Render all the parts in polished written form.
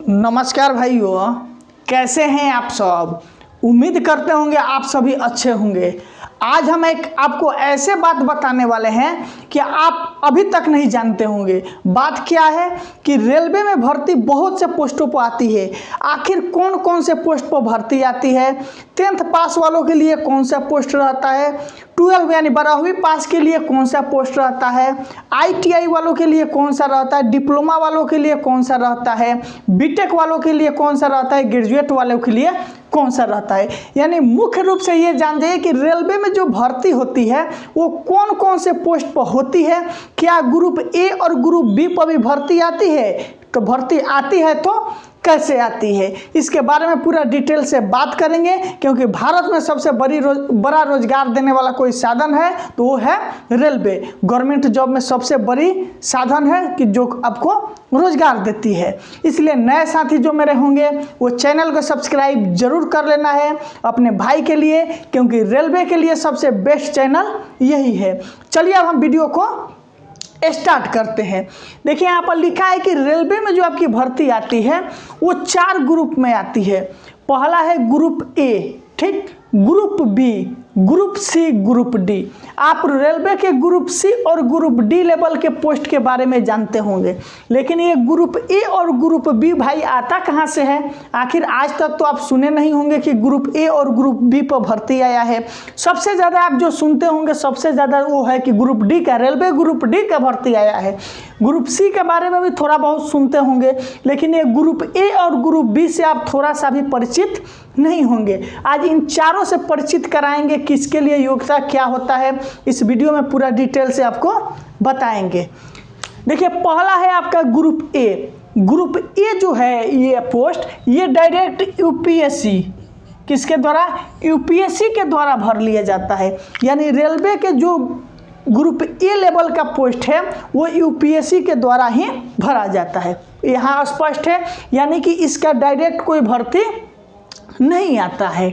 नमस्कार भाइयों, कैसे हैं आप सब। उम्मीद करते होंगे आप सभी अच्छे होंगे। आज हम आपको ऐसे बात बताने वाले हैं कि आप अभी तक नहीं जानते होंगे। बात क्या है कि रेलवे में भर्ती बहुत से पोस्टों पर आती है। आखिर कौन कौन से पोस्ट पर भर्ती आती है। 10th पास वालों के लिए कौन सा पोस्ट रहता है, 12 यानी 12वीं पास के लिए कौन सा पोस्ट रहता है, ITI वालों के लिए कौन सा रहता है, डिप्लोमा वालों के लिए कौन सा रहता है, बीटेक वालों के लिए कौन सा रहता है, ग्रेजुएट वालों के लिए कौन सा रहता है। यानी मुख्य रूप से ये जान जाइए कि रेलवे में जो भर्ती होती है वो कौन कौन से पोस्ट पर होती है। क्या ग्रुप ए और ग्रुप बी पर भी भर्ती आती है, तो भर्ती आती है तो कैसे आती है, इसके बारे में पूरा डिटेल से बात करेंगे। क्योंकि भारत में सबसे बड़ा रोजगार देने वाला कोई साधन है तो वो है रेलवे। गवर्नमेंट जॉब में सबसे बड़ी साधन है कि जो आपको रोजगार देती है। इसलिए नए साथी जो मेरे होंगे वो चैनल को सब्सक्राइब जरूर कर लेना है अपने भाई के लिए, क्योंकि रेलवे के लिए सबसे बेस्ट चैनल यही है। चलिए अब हम वीडियो को स्टार्ट करते हैं। देखिए यहाँ पर लिखा है कि रेलवे में जो आपकी भर्ती आती है वो 4 ग्रुप में आती है। पहला है ग्रुप ए, ठीक, group B, group C, group D. आप रेलवे के ग्रुप सी और ग्रुप डी लेवल के पोस्ट के बारे में जानते होंगे, लेकिन ये ग्रुप ए और ग्रुप बी भाई आता कहाँ से है। आखिर आज तक तो आप सुने नहीं होंगे कि ग्रुप ए और ग्रुप बी पर भर्ती आया है। सबसे ज़्यादा आप जो सुनते होंगे सबसे ज़्यादा वो है कि ग्रुप डी का, रेलवे ग्रुप डी का भर्ती आया है। ग्रुप सी के बारे में भी थोड़ा बहुत सुनते होंगे, लेकिन ये ग्रुप ए और ग्रुप बी से आप थोड़ा सा भी परिचित नहीं होंगे। आज इन चारों से परिचित कराएंगे किसके लिए योग्यता क्या होता है, इस वीडियो में पूरा डिटेल से आपको बताएंगे। देखिए पहला है आपका ग्रुप ए। ग्रुप ए जो है ये पोस्ट, ये डायरेक्ट यूपीएससी किसके द्वारा, यूपीएससी के द्वारा भर लिया जाता है। यानी रेलवे के जो ग्रुप ए लेवल का पोस्ट है वो यूपीएससी के द्वारा ही भरा जाता है। यहाँ स्पष्ट है, यानी कि इसका डायरेक्ट कोई भर्ती नहीं आता है।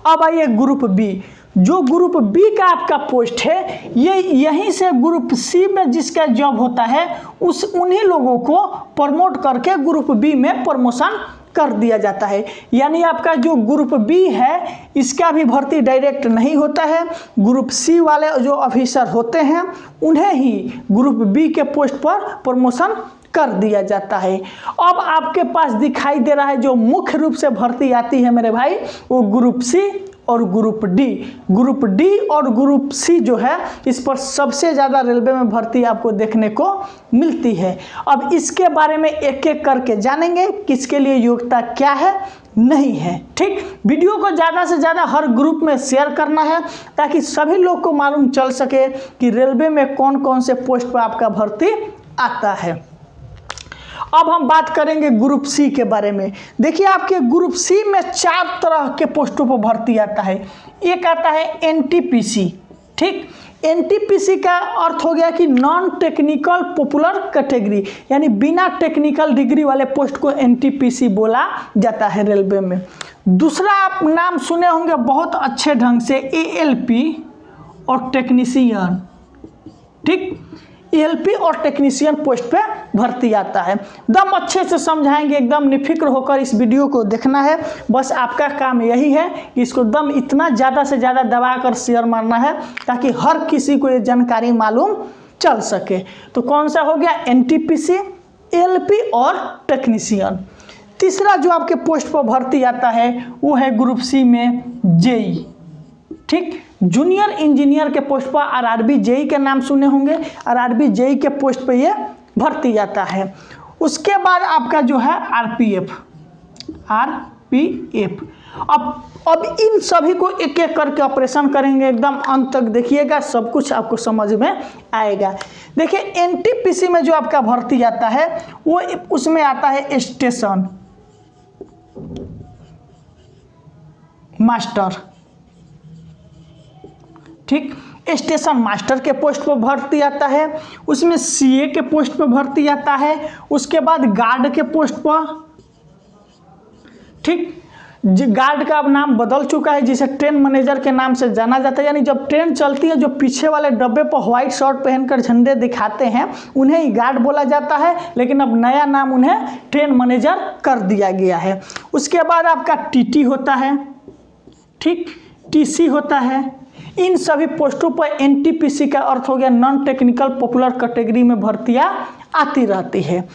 अब आइए ग्रुप बी। जो ग्रुप बी का आपका पोस्ट है ये यहीं से ग्रुप सी में जिसका जॉब होता है उन्हीं लोगों को प्रमोट करके ग्रुप बी में प्रमोशन कर दिया जाता है। यानी आपका जो ग्रुप बी है इसका भी भर्ती डायरेक्ट नहीं होता है। ग्रुप सी वाले जो ऑफिसर होते हैं उन्हें ही ग्रुप बी के पोस्ट पर प्रमोशन कर दिया जाता है। अब आपके पास दिखाई दे रहा है जो मुख्य रूप से भर्ती आती है मेरे भाई, वो ग्रुप सी और ग्रुप डी। ग्रुप डी और ग्रुप सी जो है इस पर सबसे ज़्यादा रेलवे में भर्ती आपको देखने को मिलती है। अब इसके बारे में एक एक करके जानेंगे किसके लिए योग्यता क्या है नहीं है। ठीक, वीडियो को ज़्यादा से ज़्यादा हर ग्रुप में शेयर करना है ताकि सभी लोग को मालूम चल सके कि रेलवे में कौन कौन से पोस्ट पर आपका भर्ती आता है। अब हम बात करेंगे ग्रुप सी के बारे में। देखिए आपके ग्रुप सी में 4 तरह के पोस्टों पर भर्ती आता है। एक आता है एनटीपीसी, ठीक, एनटीपीसी का अर्थ हो गया कि नॉन टेक्निकल पॉपुलर कैटेगरी, यानी बिना टेक्निकल डिग्री वाले पोस्ट को एनटीपीसी बोला जाता है रेलवे में। दूसरा आप नाम सुने होंगे बहुत अच्छे ढंग से, एएलपी और टेक्नीशियन, ठीक, एएलपी और टेक्नीशियन पोस्ट पे भर्ती आता है। दम अच्छे से समझाएंगे, एकदम निफिक्र होकर इस वीडियो को देखना है। बस आपका काम यही है कि इसको दम इतना ज़्यादा से ज़्यादा दबा कर शेयर मारना है ताकि हर किसी को ये जानकारी मालूम चल सके। तो कौन सा हो गया, एनटीपीसी, एएलपी और टेक्नीशियन। तीसरा जो आपके पोस्ट पर भर्ती आता है वो है ग्रुप सी में जेई, ठीक, जूनियर इंजीनियर के पोस्ट पर आरआरबी जेई के नाम सुने होंगे। आरआरबी जेई के पोस्ट पर ये भर्ती जाता है। उसके बाद आपका जो है आरपीएफ। अब इन सभी को एक एक करके ऑपरेशन करेंगे, एकदम अंत तक देखिएगा, सब कुछ आपको समझ में आएगा। देखिए एनटीपीसी में जो आपका भर्ती आता है वो उसमें आता है स्टेशन मास्टर, ठीक, स्टेशन मास्टर के पोस्ट पर भर्ती आता है। उसमें सीए के पोस्ट पर भर्ती आता है। उसके बाद गार्ड के पोस्ट पर, ठीक, गार्ड का अब नाम बदल चुका है, जिसे ट्रेन मैनेजर के नाम से जाना जाता है। यानी जब ट्रेन चलती है, जो पीछे वाले डब्बे पर व्हाइट शर्ट पहनकर झंडे दिखाते हैं उन्हें ही गार्ड बोला जाता है, लेकिन अब नया नाम उन्हें ट्रेन मैनेजर कर दिया गया है। उसके बाद आपका टीटी होता है, ठीक, टीसी होता है। इन सभी पोस्टों पर एनटीपीसी का अर्थ हो गया नॉन टेक्निकल पॉपुलर कैटेगरी में भर्तियाँ आती रहती है।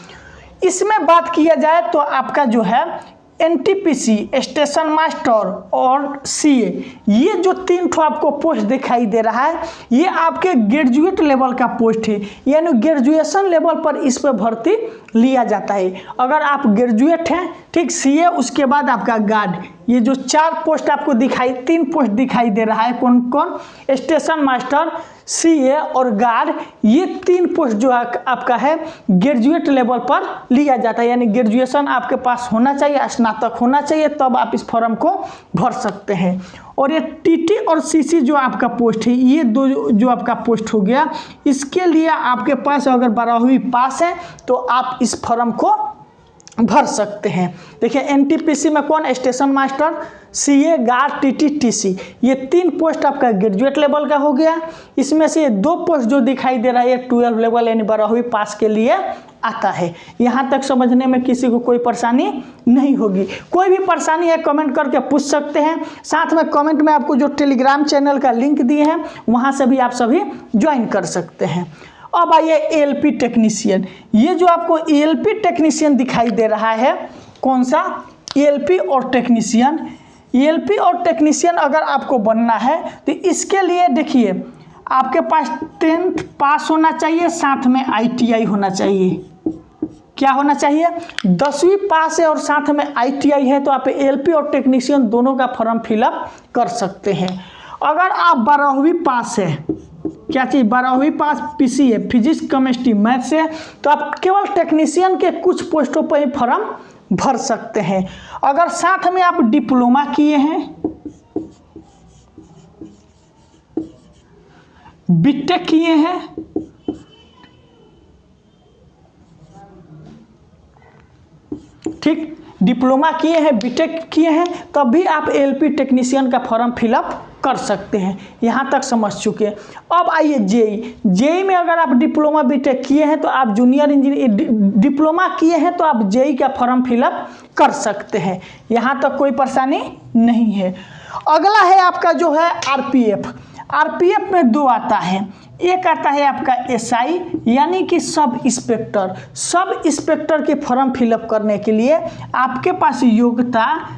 इसमें बात किया जाए तो आपका जो है एनटीपीसी, स्टेशन मास्टर और सीए, ये जो 3 ठो आपको पोस्ट दिखाई दे रहा है, ये आपके ग्रेजुएट लेवल का पोस्ट है। यानी ग्रेजुएशन लेवल पर इस पर भर्ती लिया जाता है। अगर आप ग्रेजुएट हैं, ठीक, सीए, उसके बाद आपका गार्ड, ये जो 4 पोस्ट आपको 3 पोस्ट दिखाई दे रहा है, कौन कौन, स्टेशन मास्टर, सीए और गार्ड, ये 3 पोस्ट जो आपका है ग्रेजुएट लेवल पर लिया जाता है। यानी ग्रेजुएशन आपके पास होना चाहिए, स्नातक होना चाहिए, तब आप इस फॉर्म को भर सकते हैं। और ये टीटी और सीसी जो आपका पोस्ट है, ये 2 जो आपका पोस्ट हो गया, इसके लिए आपके पास अगर 12वीं पास है तो आप इस फॉर्म को भर सकते हैं। देखिए एनटीपीसी में कौन, station master, CA, guard, TT, TC, ये 3 पोस्ट आपका ग्रेजुएट लेवल का हो गया। इसमें से 2 पोस्ट जो दिखाई दे रहा है, ये 12 लेवल यानी 12वीं पास के लिए आता है। यहाँ तक समझने में किसी को कोई परेशानी नहीं होगी। कोई भी परेशानी है कमेंट करके पूछ सकते हैं। साथ में कमेंट में आपको जो टेलीग्राम चैनल का लिंक दिए हैं वहाँ से भी आप सभी ज्वाइन कर सकते हैं। अब आइए एएलपी टेक्नीशियन। ये जो आपको एएलपी टेक्नीशियन दिखाई दे रहा है, कौन सा, एएलपी और टेक्नीशियन। एएलपी और टेक्नीशियन अगर आपको बनना है तो इसके लिए देखिए आपके पास 10th पास होना चाहिए, साथ में ITI होना चाहिए। क्या होना चाहिए, 10वीं पास है और साथ में ITI है, तो आप एएलपी और टेक्नीशियन दोनों का फॉर्म फिलअप कर सकते हैं। अगर आप 12वीं पास है, क्या चीज़, 12वीं पास पीसी है, फिजिक्स, केमिस्ट्री, मैथ से, तो आप केवल टेक्नीशियन के कुछ पोस्टों पर ही फॉर्म भर सकते हैं। अगर साथ में आप डिप्लोमा किए हैं, बीटेक किए हैं, ठीक, डिप्लोमा किए हैं, बीटेक किए हैं, तब भी आप एएलपी टेक्नीशियन का फॉर्म फिलअप कर सकते हैं। यहाँ तक समझ चुके हैं। अब आइए जेई में अगर आप डिप्लोमा बीटेक किए हैं तो आप जूनियर इंजीनियर, डिप्लोमा किए हैं तो आप जेई का फॉर्म फिलअप कर सकते हैं। यहाँ तक कोई परेशानी नहीं है। अगला है आपका जो है आरपीएफ। आरपीएफ में 2 आता है, एक आता है आपका एसआई यानी कि सब इंस्पेक्टर। सब इंस्पेक्टर के फॉर्म फिलअप करने के लिए आपके पास योग्यता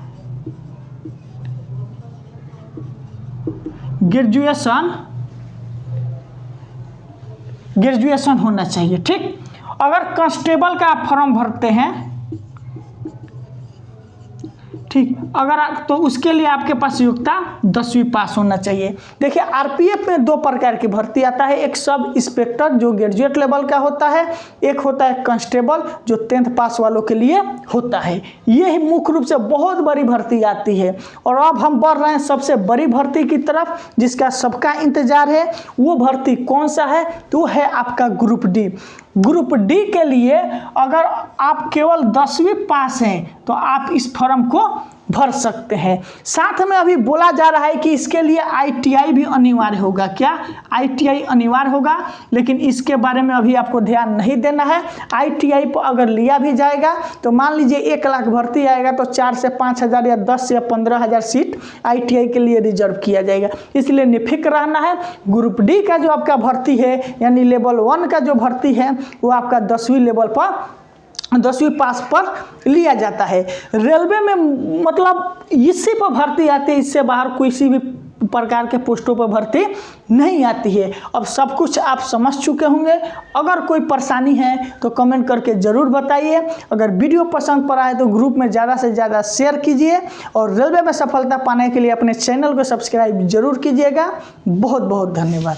ग्रेजुएशन होना चाहिए, ठीक। अगर कांस्टेबल का आप फॉर्म भरते हैं, ठीक, अगर तो उसके लिए आपके पास योग्यता 10वीं पास होना चाहिए। देखिए आरपीएफ में 2 प्रकार की भर्ती आता है, एक सब इंस्पेक्टर जो ग्रेजुएट लेवल का होता है, एक होता है कांस्टेबल जो 10th पास वालों के लिए होता है। ये ही मुख्य रूप से बहुत बड़ी भर्ती आती है। और अब हम बढ़ रहे हैं सबसे बड़ी भर्ती की तरफ, जिसका सबका इंतजार है। वो भर्ती कौन सा है, तो है आपका ग्रुप डी। ग्रुप डी के लिए अगर आप केवल 10वीं पास हैं तो आप इस फॉर्म को भर सकते हैं। साथ में अभी बोला जा रहा है कि इसके लिए ITI भी अनिवार्य होगा। क्या, ITI अनिवार्य होगा, लेकिन इसके बारे में अभी आपको ध्यान नहीं देना है। ITI पर अगर लिया भी जाएगा तो मान लीजिए 1 लाख भर्ती आएगा तो 4 से 5 हज़ार या 10 से 15 हज़ार सीट ITI के लिए रिजर्व किया जाएगा। इसलिए निफिक्र रहना है। ग्रुप डी का जो आपका भर्ती है यानी लेवल 1 का जो भर्ती है वो आपका 10वीं लेवल पर, 10वीं पास पर लिया जाता है। रेलवे में मतलब इसी पर भर्ती आती है, इससे बाहर किसी भी प्रकार के पोस्टों पर भर्ती नहीं आती है। अब सब कुछ आप समझ चुके होंगे। अगर कोई परेशानी है तो कमेंट करके ज़रूर बताइए। अगर वीडियो पसंद पड़ा है तो ग्रुप में ज़्यादा से ज़्यादा शेयर कीजिए और रेलवे में सफलता पाने के लिए अपने चैनल को सब्सक्राइब जरूर कीजिएगा। बहुत बहुत धन्यवाद।